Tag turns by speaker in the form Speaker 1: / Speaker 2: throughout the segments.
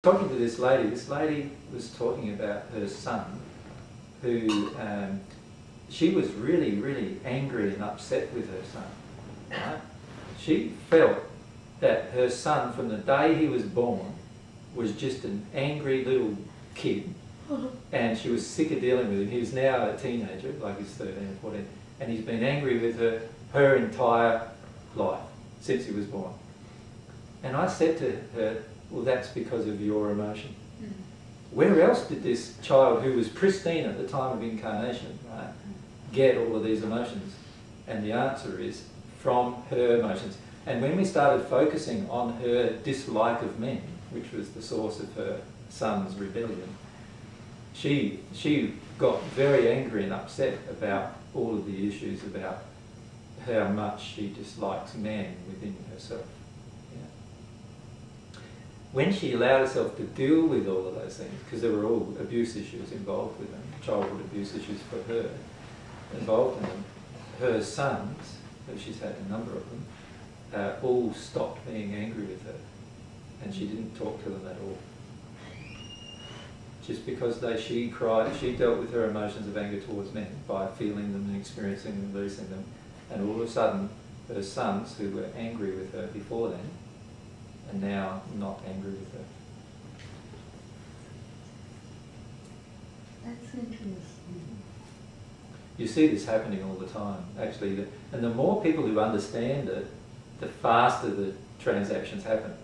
Speaker 1: Talking to this lady was talking about her son, who she was really angry and upset with her son. Right? She felt that her son, from the day he was born, was just an angry little kid, and she was sick of dealing with him. He was now a teenager, like he's 13 or 14, and he's been angry with her entire life, since he was born. And I said to her, well, that's because of your emotion. Where else did this child, who was pristine at the time of incarnation, right, get all of these emotions? And the answer is from her emotions. And when we started focusing on her dislike of men, which was the source of her son's rebellion, she got very angry and upset about all of the issues about how much she dislikes men within herself. When she allowed herself to deal with all of those things, because there were all abuse issues involved with them, childhood abuse issues for her involved in them, her sons, she's had a number of them, all stopped being angry with her, and she didn't talk to them at all. Just because she dealt with her emotions of anger towards men by feeling them and experiencing them, releasing them, and all of a sudden her sons, who were angry with her before then, and now not angry with her.
Speaker 2: That's interesting.
Speaker 1: You see this happening all the time, actually, and the more people who understand it, the faster the transactions happen.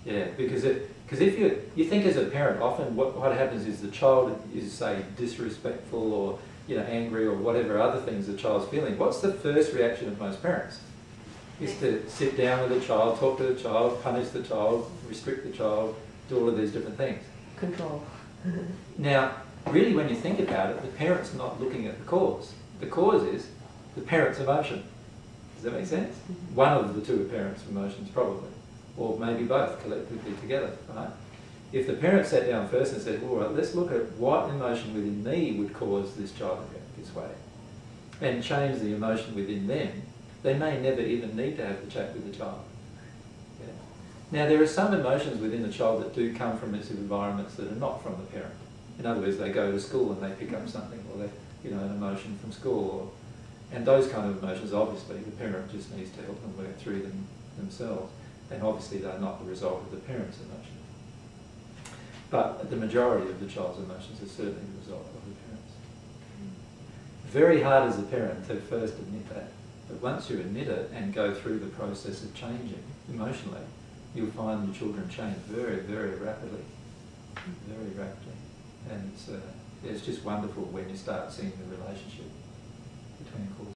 Speaker 1: Yeah, because if you think as a parent, often what happens is the child is, say, disrespectful or angry or whatever other things the child's feeling. What's the first reaction of most parents? Is to sit down with the child, talk to the child, punish the child, restrict the child, do all of these different things.
Speaker 2: Control.
Speaker 1: Now, really when you think about it, the parent's not looking at the cause. The cause is the parent's emotion. Does that make sense? One of the two parents' emotions probably, or maybe both collectively together, right? If the parent sat down first and said, all right, let's look at what emotion within me would cause this child to react this way, and change the emotion within them, they may never even need to have the chat with the child. Yeah. Now, there are some emotions within the child that do come from its environments that are not from the parent. In other words, they go to school and they pick up something, or they, an emotion from school, and those kind of emotions, obviously, the parent just needs to help them work through them themselves, and obviously they're not the result of the parent's emotion. But the majority of the child's emotions are certainly the result of the parents. Very hard as a parent to first admit that. But once you admit it and go through the process of changing emotionally, you'll find your children change very, very rapidly. Very rapidly. And it's just wonderful when you start seeing the relationship between cause